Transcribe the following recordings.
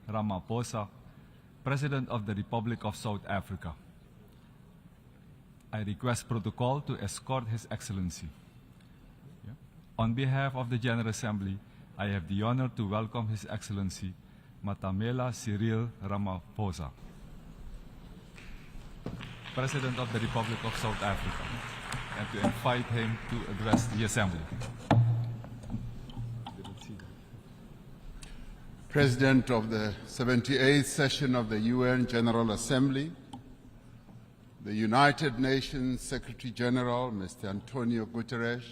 Ramaphosa, President of the Republic of South Africa. I request protocol to escort His Excellency. On behalf of the General Assembly, I have the honor to welcome His Excellency, Matamela Cyril Ramaphosa, President of the Republic of South Africa, and to invite him to address the Assembly. President of the 78th session of the UN General Assembly, the United Nations Secretary General, Mr. Antonio Guterres,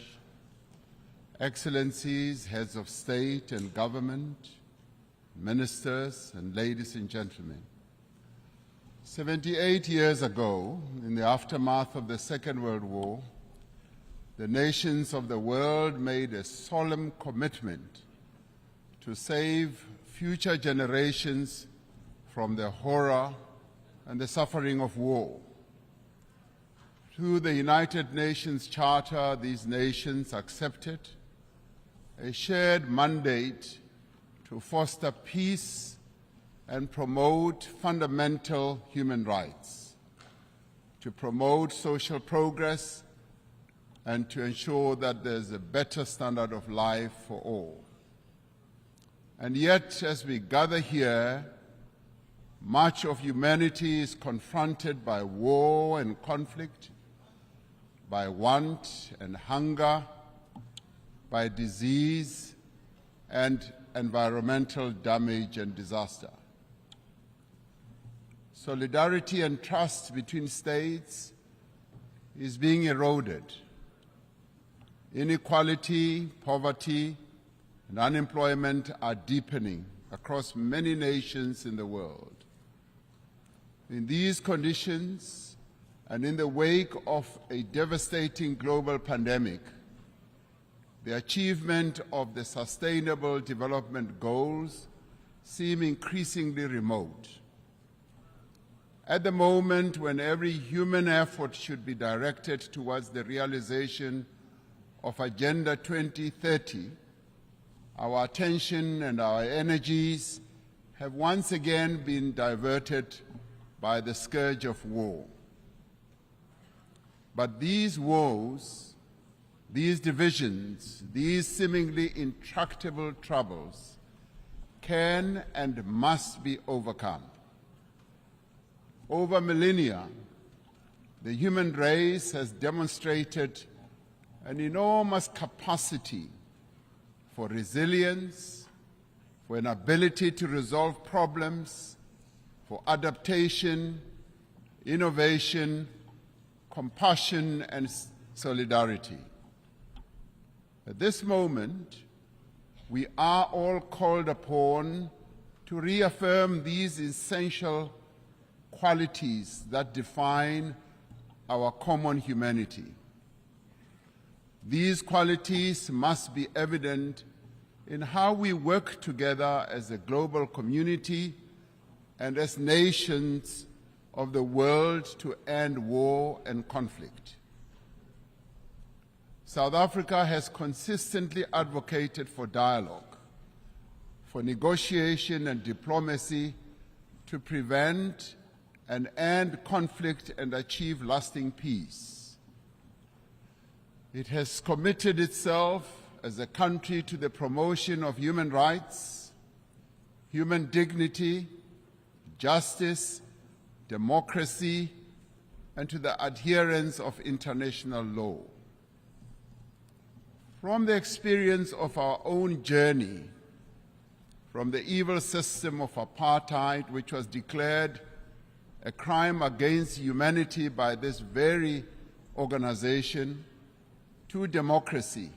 Excellencies, Heads of State and Government, Ministers, and ladies and gentlemen. 78 years ago, in the aftermath of the Second World War, the nations of the world made a solemn commitment to save future generations from the horror and the suffering of war. Through the United Nations Charter, these nations accepted a shared mandate to foster peace and promote fundamental human rights, to promote social progress, and to ensure that there's a better standard of life for all. And yet, as we gather here, much of humanity is confronted by war and conflict, by want and hunger, by disease and environmental damage and disaster. Solidarity and trust between states is being eroded. Inequality, poverty, and unemployment are deepening across many nations in the world. In these conditions, and in the wake of a devastating global pandemic, the achievement of the Sustainable Development Goals seem increasingly remote. At the moment when every human effort should be directed towards the realization of Agenda 2030, our attention and our energies have once again been diverted by the scourge of war. But these woes, these divisions, these seemingly intractable troubles can and must be overcome. Over millennia, the human race has demonstrated an enormous capacity for resilience, for an ability to resolve problems, for adaptation, innovation, compassion, and solidarity. At this moment, we are all called upon to reaffirm these essential qualities that define our common humanity. These qualities must be evident in how we work together as a global community and as nations of the world to end war and conflict. South Africa has consistently advocated for dialogue, for negotiation and diplomacy to prevent and end conflict and achieve lasting peace. It has committed itself as a country to the promotion of human rights, human dignity, justice, democracy, and to the adherence of international law. From the experience of our own journey, from the evil system of apartheid, which was declared a crime against humanity by this very organization, to democracy,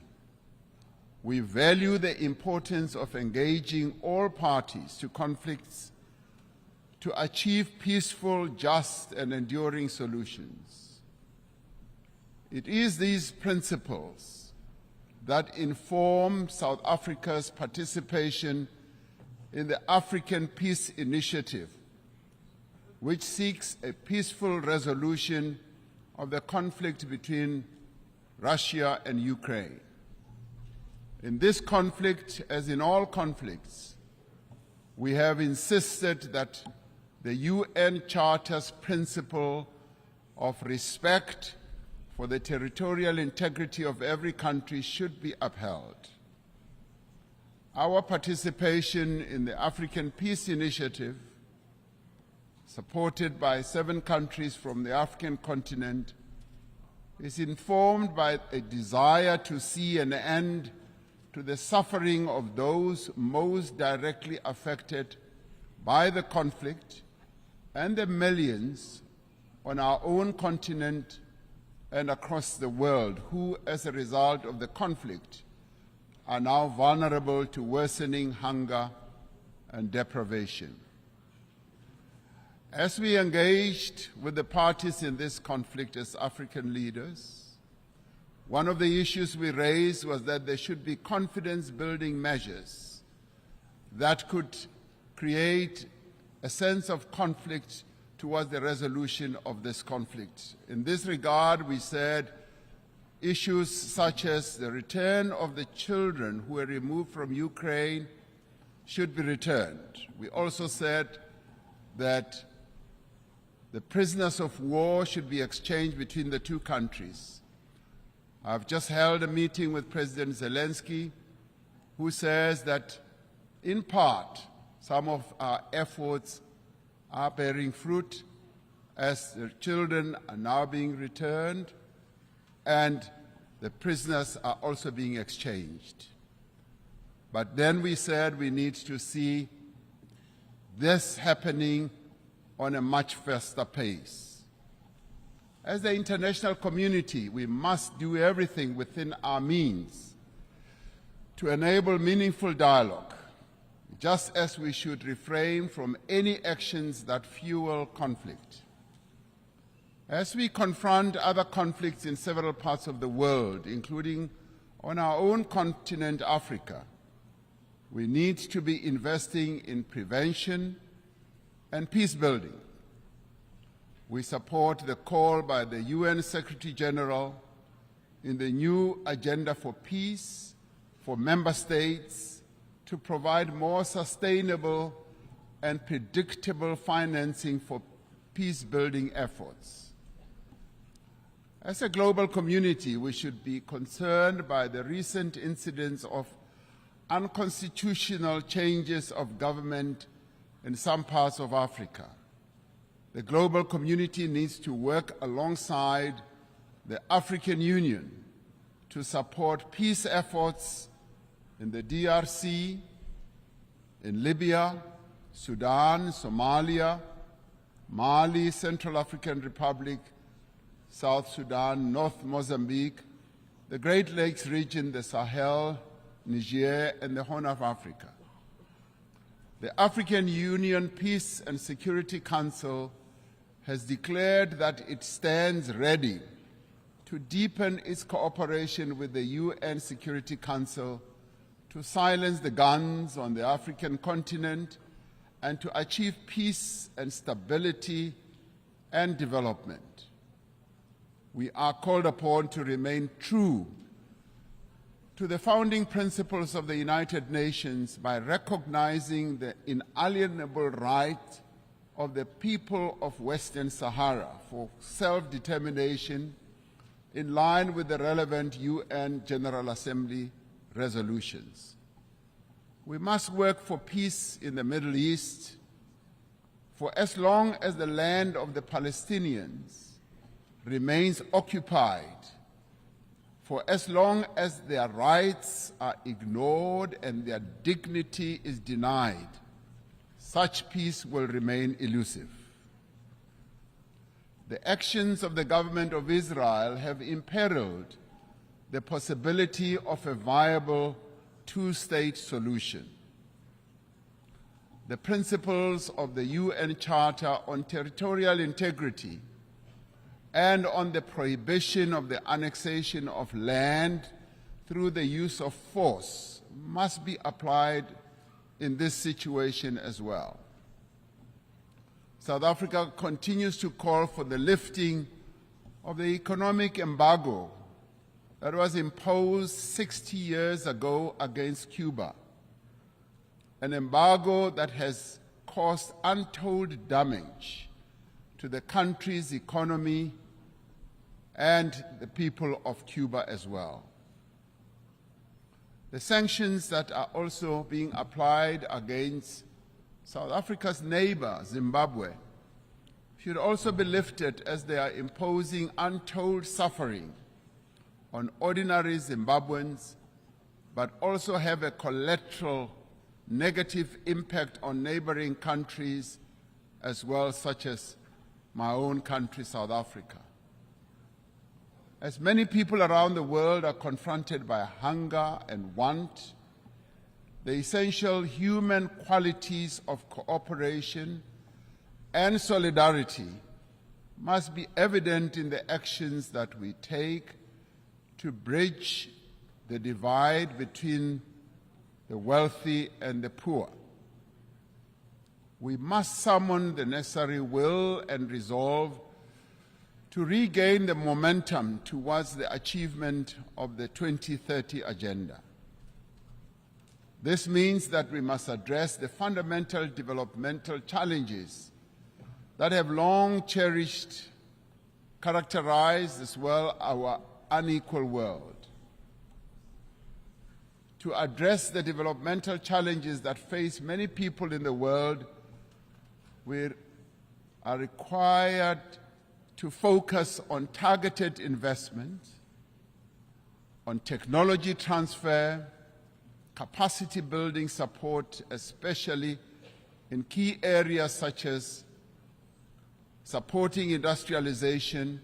we value the importance of engaging all parties to conflicts to achieve peaceful, just, and enduring solutions. It is these principles that inform South Africa's participation in the African Peace Initiative, which seeks a peaceful resolution of the conflict between Russia and Ukraine. In this conflict, as in all conflicts, we have insisted that the UN Charter's principle of respect for the territorial integrity of every country should be upheld. Our participation in the African Peace Initiative, supported by 7 countries from the African continent, is informed by a desire to see an end to the suffering of those most directly affected by the conflict and the millions on our own continent and across the world who, as a result of the conflict, are now vulnerable to worsening hunger and deprivation. As we engaged with the parties in this conflict as African leaders, one of the issues we raised was that there should be confidence-building measures that could create a sense of conflict towards the resolution of this conflict. In this regard, we said issues such as the return of the children who were removed from Ukraine should be returned. We also said that the prisoners of war should be exchanged between the 2 countries. I've just held a meeting with President Zelensky, who says that, in part, some of our efforts are bearing fruit as the children are now being returned and the prisoners are also being exchanged. But then we said we need to see this happening on a much faster pace. As the international community, we must do everything within our means to enable meaningful dialogue, just as we should refrain from any actions that fuel conflict. As we confront other conflicts in several parts of the world, including on our own continent, Africa, we need to be investing in prevention and peace building. We support the call by the UN Secretary General in the new Agenda for Peace for member states to provide more sustainable and predictable financing for peace-building efforts. As a global community, we should be concerned by the recent incidents of unconstitutional changes of government in some parts of Africa. The global community needs to work alongside the African Union to support peace efforts in the DRC, in Libya, Sudan, Somalia, Mali, Central African Republic, South Sudan, North Mozambique, the Great Lakes region, the Sahel, Niger, and the Horn of Africa. The African Union Peace and Security Council has declared that it stands ready to deepen its cooperation with the UN Security Council to silence the guns on the African continent and to achieve peace and stability and development. We are called upon to remain true to the founding principles of the United Nations by recognizing the inalienable right of the people of Western Sahara for self-determination in line with the relevant UN General Assembly resolutions. We must work for peace in the Middle East for as long as the land of the Palestinians remains occupied, for as long as their rights are ignored and their dignity is denied, such peace will remain elusive. The actions of the government of Israel have imperiled the possibility of a viable 2-state solution. The principles of the UN Charter on Territorial Integrity and on the prohibition of the annexation of land through the use of force must be applied in this situation as well. South Africa continues to call for the lifting of the economic embargo that was imposed 60 years ago against Cuba. an embargo that has caused untold damage to the country's economy and the people of Cuba as well. The sanctions that are also being applied against South Africa's neighbor, Zimbabwe, should also be lifted, as they are imposing untold suffering on ordinary Zimbabweans, but also have a collateral negative impact on neighboring countries as well, such as my own country, South Africa. As many people around the world are confronted by hunger and want, the essential human qualities of cooperation and solidarity must be evident in the actions that we take to bridge the divide between the wealthy and the poor. We must summon the necessary will and resolve to regain the momentum towards the achievement of the 2030 agenda. This means that we must address the fundamental developmental challenges that have long characterized as well our unequal world. To address the developmental challenges that face many people in the world, we are required to focus on targeted investment, on technology transfer, capacity building support, especially in key areas such as supporting industrialization,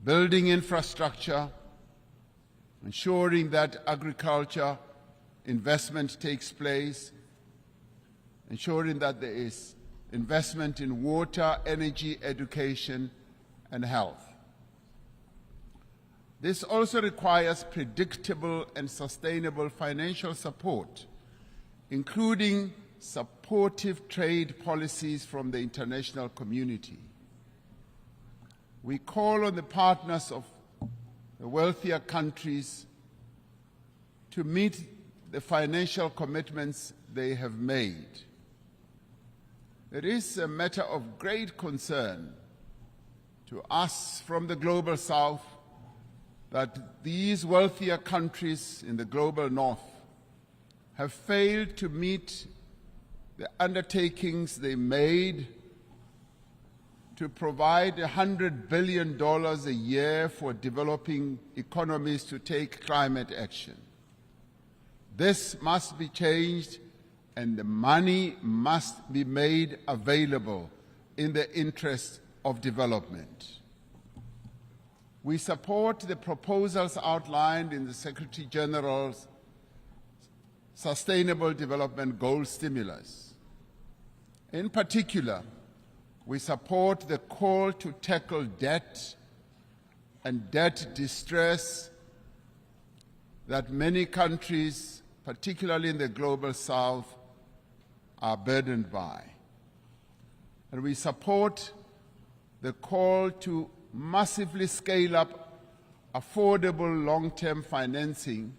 building infrastructure, ensuring that agriculture investment takes place, ensuring that there is investment in water, energy, education, and health. This also requires predictable and sustainable financial support, including supportive trade policies from the international community. We call on the partners of the wealthier countries to meet the financial commitments they have made. It is a matter of great concern to us from the Global South that these wealthier countries in the Global North have failed to meet the undertakings they made to provide $100 billion a year for developing economies to take climate action. This must be changed, and the money must be made available in the interest of development. We support the proposals outlined in the Secretary General's Sustainable Development Goal stimulus. In particular, we support the call to tackle debt and debt distress that many countries, particularly in the Global South, are burdened by. And we support the call to massively scale up affordable long-term financing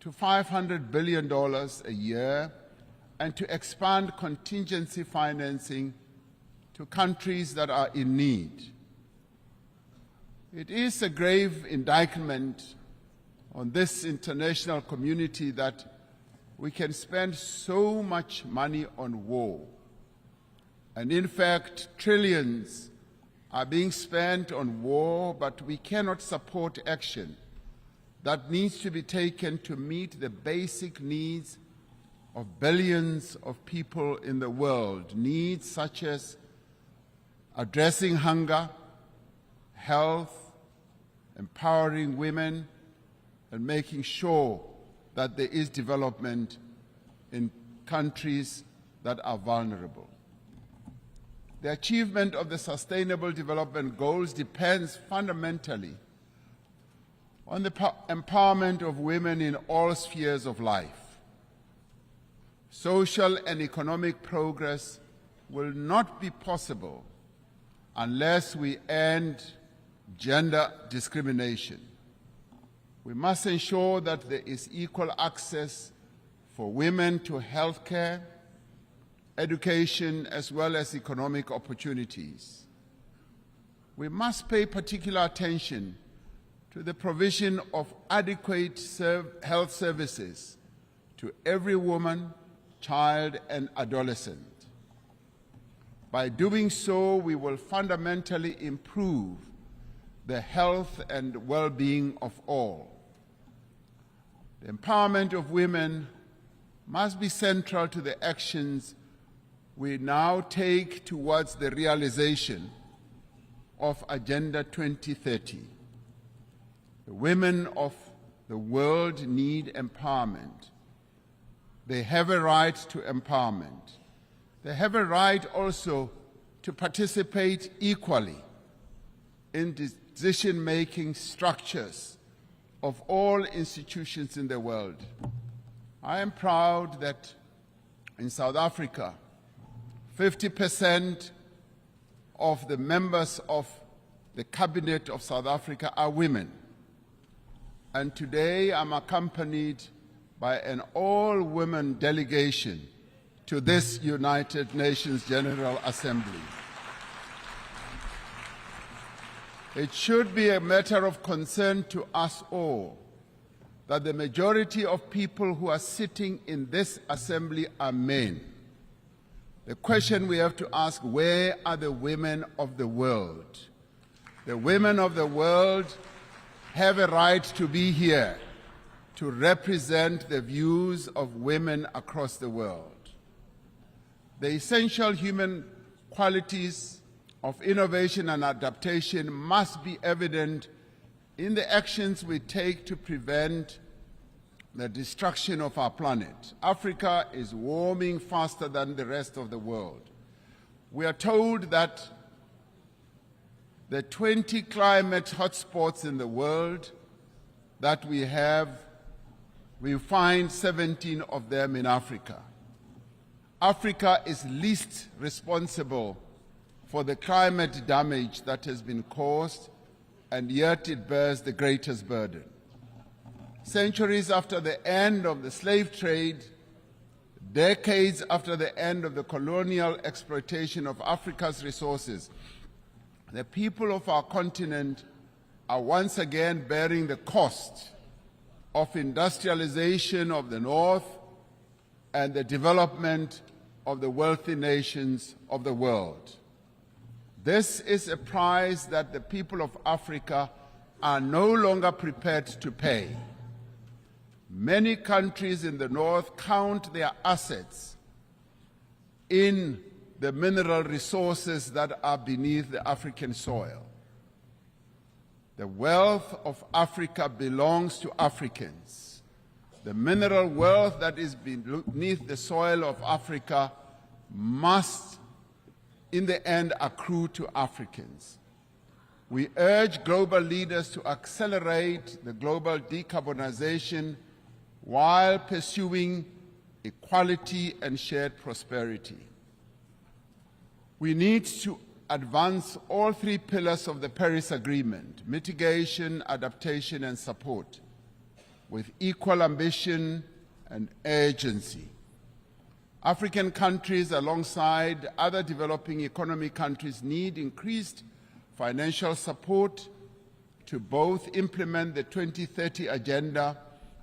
to $500 billion a year and to expand contingency financing to countries that are in need. It is a grave indictment on this international community that we can spend so much money on war. And in fact, trillions are being spent on war, but we cannot support action that needs to be taken to meet the basic needs of billions of people in the world, needs such as addressing hunger, health, empowering women, and making sure that there is development in countries that are vulnerable. The achievement of the Sustainable Development Goals depends fundamentally on the empowerment of women in all spheres of life. Social and economic progress will not be possible unless we end gender discrimination. We must ensure that there is equal access, for women to health care, education, as well as economic opportunities. We must pay particular attention to the provision of adequate health services to every woman, child, and adolescent. By doing so, we will fundamentally improve the health and well-being of all. The empowerment of women must be central to the actions we now take towards the realization of Agenda 2030. The women of the world need empowerment. They have a right to empowerment. They have a right also to participate equally in decision-making structures of all institutions in the world. I am proud that in South Africa, 50% of the members of the Cabinet of South Africa are women. And today I'm accompanied by an all-women delegation to this United Nations General Assembly. It should be a matter of concern to us all that the majority of people who are sitting in this assembly are men. The question we have to ask, where are the women of the world? The women of the world have a right to be here to represent the views of women across the world. The essential human qualities of innovation and adaptation must be evident in the actions we take to prevent the destruction of our planet. Africa is warming faster than the rest of the world. We are told that the 20 climate hotspots in the world that we have, we find 17 of them in Africa. Africa is least responsible for the climate damage that has been caused, and yet it bears the greatest burden. Centuries after the end of the slave trade, decades after the end of the colonial exploitation of Africa's resources, the people of our continent are once again bearing the cost of industrialization of the North and the development of the wealthy nations of the world. This is a price that the people of Africa are no longer prepared to pay. Many countries in the North count their assets in the mineral resources that are beneath the African soil. The wealth of Africa belongs to Africans. The mineral wealth that is beneath the soil of Africa must, in the end, accrue to Africans. We urge global leaders to accelerate the global decarbonization while pursuing equality and shared prosperity. We need to advance all three pillars of the Paris Agreement: mitigation, adaptation, and support, with equal ambition and urgency. African countries, alongside other developing economy countries, need increased financial support to both implement the 2030 Agenda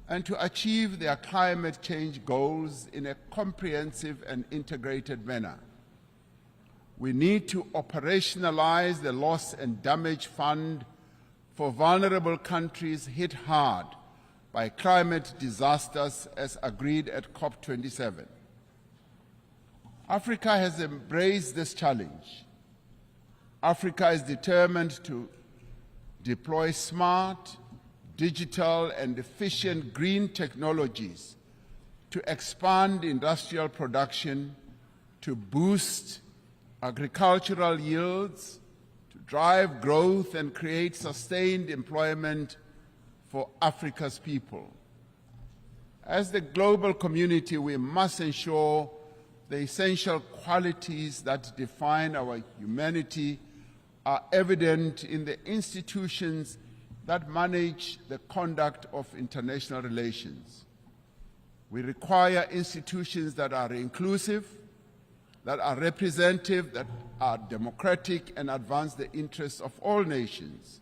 and to achieve their climate change goals in a comprehensive and integrated manner. We need to operationalize the Loss and Damage Fund for vulnerable countries hit hard by climate disasters as agreed at COP27. Africa has embraced this challenge. Africa is determined to deploy smart, digital, and efficient green technologies to expand industrial production, to boost agricultural yields, to drive growth and create sustained employment for Africa's people. As the global community, we must ensure the essential qualities that define our humanity are evident in the institutions that manage the conduct of international relations. We require institutions that are inclusive, that are representative, that are democratic and advance the interests of all nations.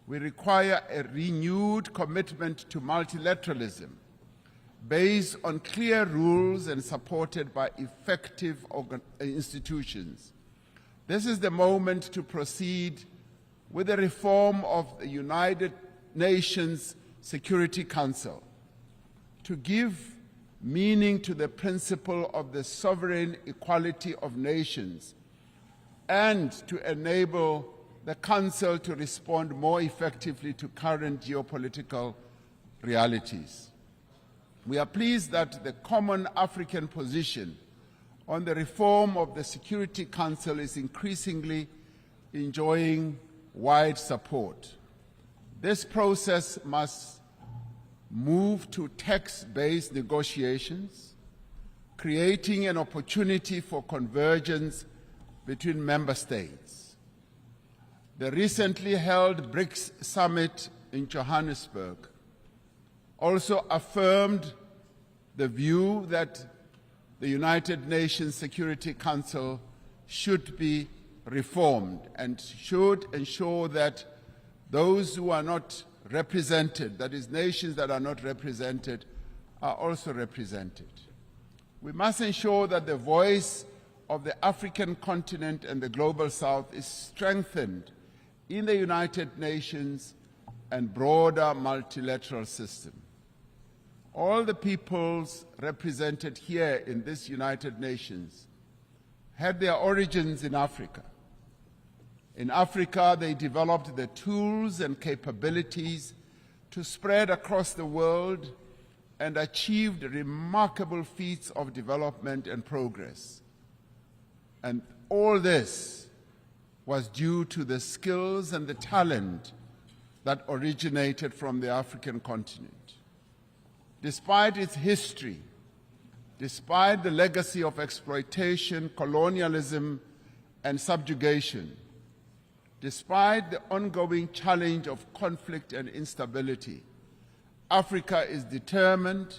We require a renewed commitment to multilateralism based on clear rules and supported by effective institutions. This is the moment to proceed with the reform of the United Nations Security Council, to give meaning to the principle of the sovereign equality of nations, and to enable the Council to respond more effectively to current geopolitical realities. We are pleased that the common African position on the reform of the Security Council is increasingly enjoying wide support. This process must move to text-based negotiations, creating an opportunity for convergence between member states. The recently held BRICS summit in Johannesburg also affirmed the view that the United Nations Security Council should be reformed and should ensure that those who are not represented, that is, nations that are not represented, are also represented. We must ensure that the voice of the African continent and the Global South is strengthened in the United Nations and broader multilateral system. All the peoples represented here in this United Nations had their origins in Africa. In Africa, they developed the tools and capabilities to spread across the world and achieved remarkable feats of development and progress. And all this was due to the skills and the talent that originated from the African continent. Despite its history, despite the legacy of exploitation, colonialism, and subjugation, despite the ongoing challenge of conflict and instability, Africa is determined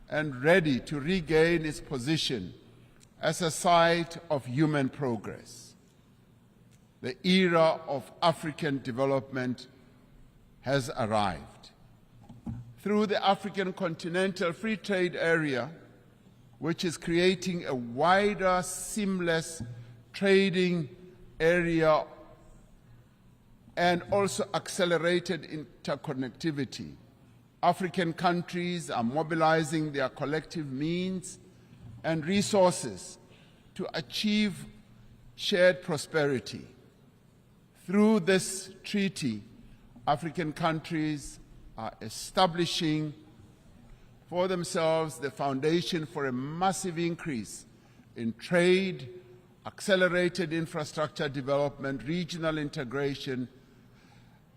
and ready to regain its position as a site of human progress. The era of African development has arrived. Through the African Continental Free Trade Area, which is creating a wider, seamless trading area and also accelerated interconnectivity, African countries are mobilizing their collective means and resources to achieve shared prosperity. Through this treaty, African countries are establishing for themselves the foundation for a massive increase in trade, accelerated infrastructure development, regional integration,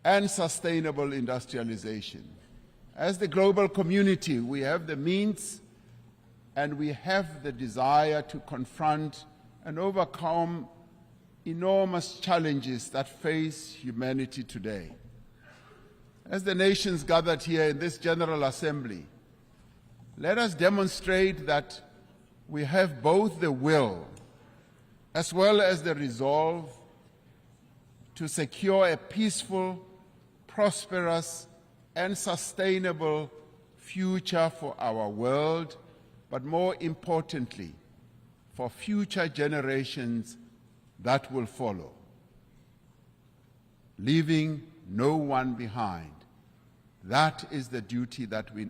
and sustainable industrialization. As the global community, we have the means and we have the desire to confront and overcome enormous challenges that face humanity today. As the nations gathered here in this General Assembly, let us demonstrate that we have both the will as well as the resolve to secure a peaceful, prosperous, and sustainable future for our world, but more importantly, for future generations that will follow, leaving no one behind. That is the duty that we